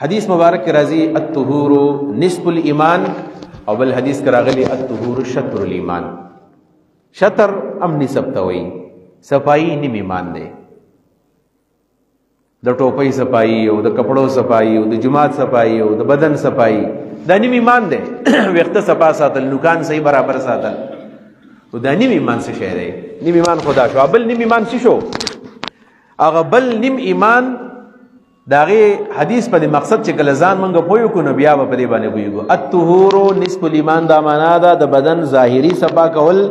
حدیث مبارک راضی الطهور نصف الایمان او بل حدیث کراغلی الطهور شطر الایمان. شطر ام نسب توي صفائی نیم ایمان دی. د ټوپۍ صفائی او د کپڑو صفائی او د جماعت صفائی او د بدن صفائی دا نیم ایمان دی. وخت صفا ساتل نوکان صحیح برابر ساتل او دا نیم ایمان څه شی دی. نیم ایمان خدا شو. بل نیم ایمان څه شو؟ هغه بل نیم ایمان داغه حدیث په مقصد چې کله ځان منګه پویو کو نو بیا په دې باندې پویو. الطهور نصف الایمان دا معنا ده د بدن ظاهری صفا کول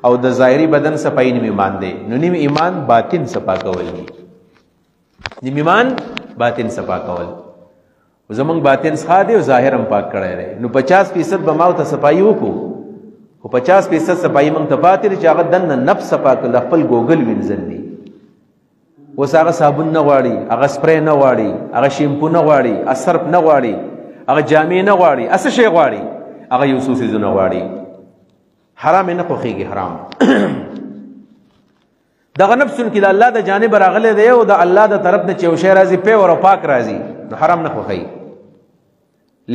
او د ظاهری بدن صفای نیم ایمان دی. نو نیم ایمان باطن صفا کول دی. نیم ایمان باطن صفا کول زمونږ باطن ښه دی او ظاهر هم پاک کړی دی. نو 50% به ما ته صفای وکړو خو 50% صفای موږ ته پاتې چې هغه دنه نفس صفا کول خپل ګوګل وینځل دی. اوس هغه صابون نه غواړي، هغه سپری نه غواړي، هغه شیمپو نه غواړي، صرف نه غواړي، هغه جامې نه غواړي، اسه شی غواړي، هغه یو څو څیزونه غواړي. حرام نه خوښيږي حرام. دغه نفس کې د الله د جانب راغله دی او د الله د طرف نه چې یو شی راځي په او پاک راځي نو حرام نه خوښي.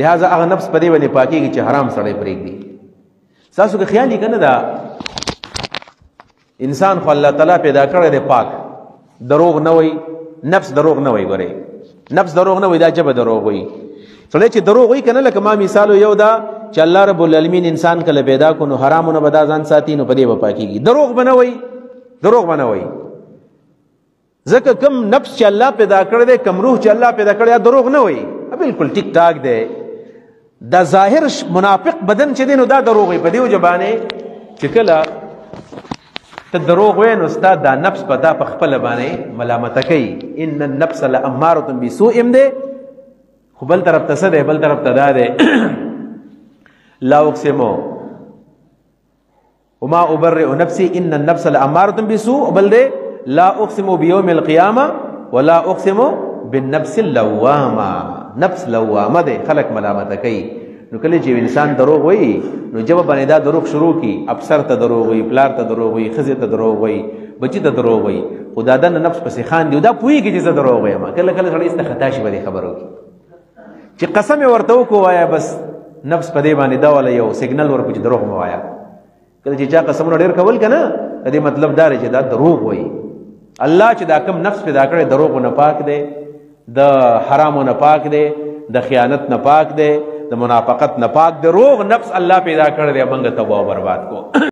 لہذا هغه نفس په دې باندې پاکيږي چې حرام سړی پرېږدي. تاسو کې خیال یې کنه دا انسان خو الله تعالی پیدا کړی دی پاک. دروغ نه وي، نفس دروغ نه وي. ګورئ نفس دروغ نه وي، دا جبه دروغ وي. سړی چې دروغ وي کنه لکه ما مثال یو دا چې الله رب العالمین انسان کله پیدا کو نو حرامونه به دا ځان ساتي نو په دې به پاکيږي. دروغ بنوي، دروغ بنوي. ځکه کم نفس چې الله پیدا کړی دی، کم روح چې الله پیدا کړی دی دروغ نه وي. بالکل ټیک ټاک دی. دا ظاهر منافق بدن چې دی نو دا دروغ وي. په دې وجبانه چې کله ته دروغ وې نو استاد دا نفس په دا په خپل باندې ملامت کوي. ان النفس لاماره بسوء دی. خو بل طرف ته څه دی؟ بل طرف ته دا دی لا اقسم وما ابرئ نفسي ان النفس لاماره بسوء. بل دی لا اقسم بيوم القيامه ولا اقسم بالنفس اللوامه. نفس لوامه دی، خلق ملامت کوي. نو کله چې انسان دروغ وایي نو جواب باندې دا دروغ شروع کی. افسر ته دروغ وایي، پلار ته دروغ وایي، خزه ته دروغ وایي، بچی ته دروغ وایي. خدا د نفس پسې خان دی دا پوېږي چې زه دروغ وایم. کله کله سړی ست خطا شي باندې خبرو کی چې قسم ورته وکوایا بس نفس په دې باندې دا ولا یو سیګنل ورکو چې دروغ مو وایا. کله چې چا قسمونه ډېر کول کنه دې مطلب دا چې دا دروغ وایي. الله چې دا کم نفس پیدا کړی دروغ نه پاک دی، د حرامو نه پاک دی، د خیانت نه پاک دی، د منافقت نه پاک دی. روغ نفس الله پیدا کړی دی، موږ تباہ او برباد کو.